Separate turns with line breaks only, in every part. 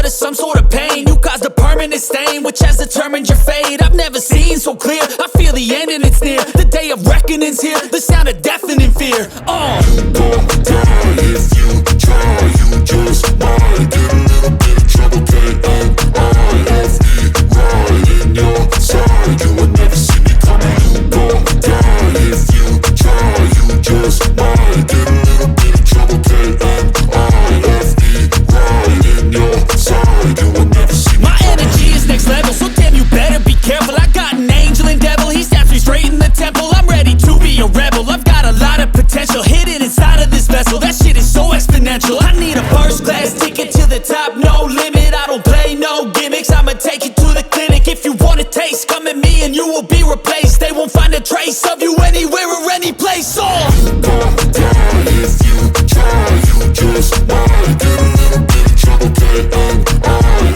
blood of some sort of pain. You caused a permanent stain, which has determined your fate. I've never seen so clear, I feel the end and it's near. The day of reckoning's here, the sound of deafening fear.
You gon' die if you try, you just might get a little bit of trouble, K-N-I-F-E, right in your side. You will never see me coming. You gon' die if you try, you just might get a little bit of trouble, K-N-I-F-E, right in your side. You will never see me
My energy is next level, so damn you better be careful. I got an angel and devil, he snaps me straight in the temple. I'm ready to be a rebel, I've got a lot of potential hidden inside of this vessel. That shit is so exponential. I need a first class ticket to the top, no limit. I don't play no gimmicks, I'ma take you to the clinic. If you want a taste, come at me and you will be replaced. They won't find a trace of you anywhere or any place.
You gon' die if you try, you just might get a little bit of trouble, K-N-I-F-E,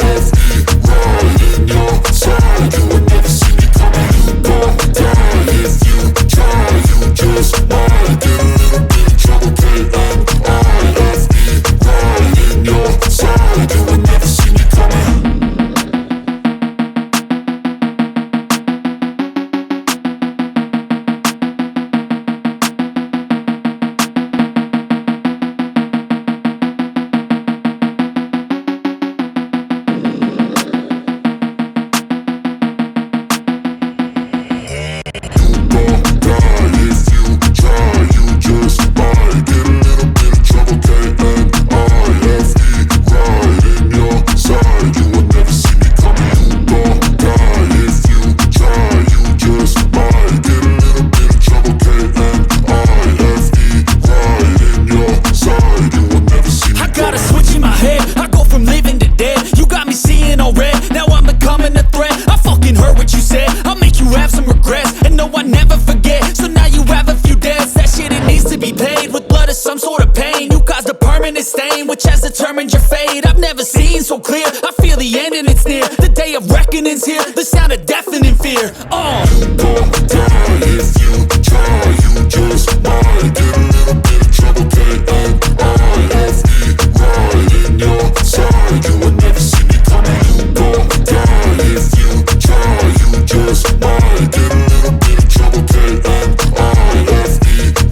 right in your side. You will never see me coming. You gon' die if you try, you just might get a little bit of trouble, K-N-I-F-E, right in your side. You will never see me coming.
Some sort of pain, you caused a permanent stain, which has determined your fate. I've never seen so clear, I feel the end and it's near. The day of reckoning's here, the sound of deafening fear.
You gon' die if you try, you just might get a little bit of trouble, K-N-I-F-E, right in your side. You will never see me coming. You gon' die if you try, you just might get a little bit of trouble, K-N-I-F-E,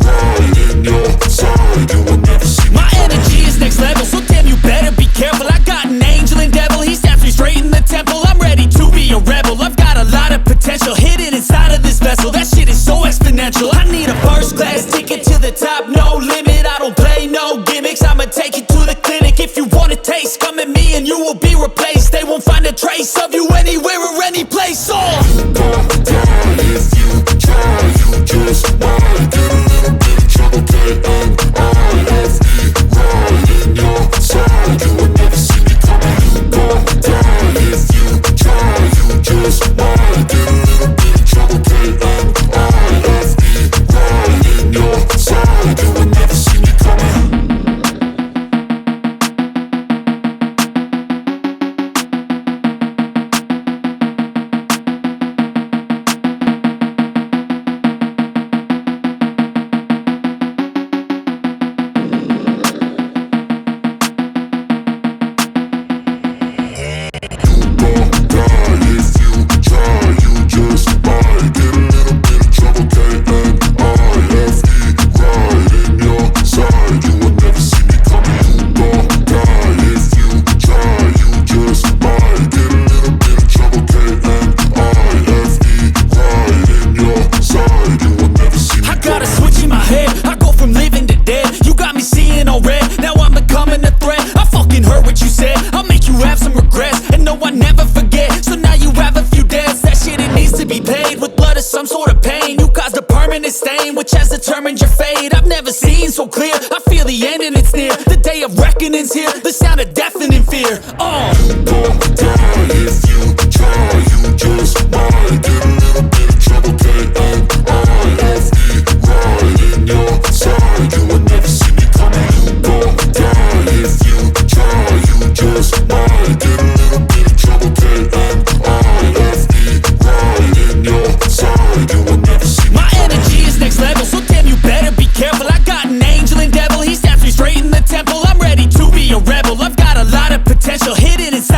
right in your side. You will never see me
My energy is next level, so damn you better be careful. I got an angel and devil, he snaps me straight in the temple. I'm ready to be a rebel, I've got a lot of potential hidden inside of this vessel. That shit is so exponential. I need a first class ticket to the top, no limit. I don't play no gimmicks, I'ma take you to the clinic. If you want a taste, come at me and you will be replaced. They won't find a trace of you anywhere or any place.
You gon' die if you try, you just might get a little bit of trouble, K-N-I-F-E, right in your side. You will never see me coming. You gon' die if you try, you just might get a little bit of trouble, K-N-I-F-E, right in your side. You will never see me coming.
Some sort of pain, you caused a permanent stain, which has determined your fate. I've never seen so clear, I feel the end and it's near. The day of reckoning's here, the sound of deafening fear.
You gon' die if you try, you just might get a little bit of trouble, K-N-I-F-E, right in your side. You will never see me coming. You gon' die if you try, you just might get a little bit of trouble, K-N-I-F-E, right in your side. You will never see me
My energy is next level, so damn you better be careful. I got an angel and devil, he snaps me straight in the temple. I'm ready to be a rebel, I've got a lot of potential hidden inside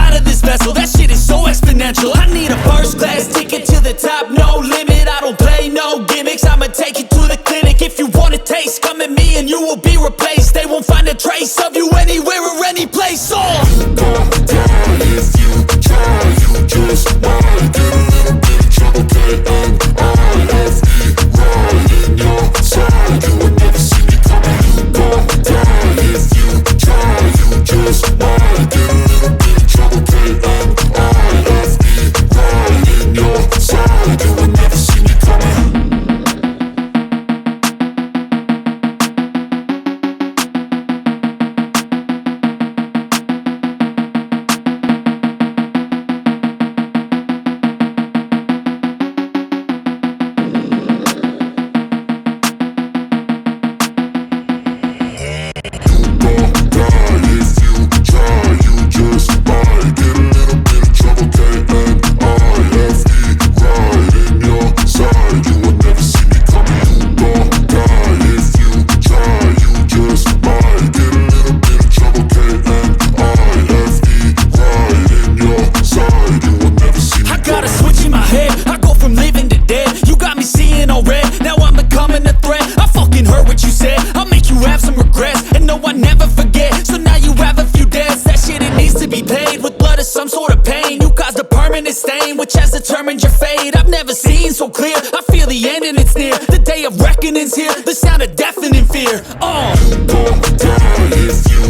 be paid with blood or some sort of pain. You caused a permanent stain which has determined your fate. I've never seen so clear, I feel the end and it's near. The day of reckoning's here, the sound of deafening fear.
You gon' die if you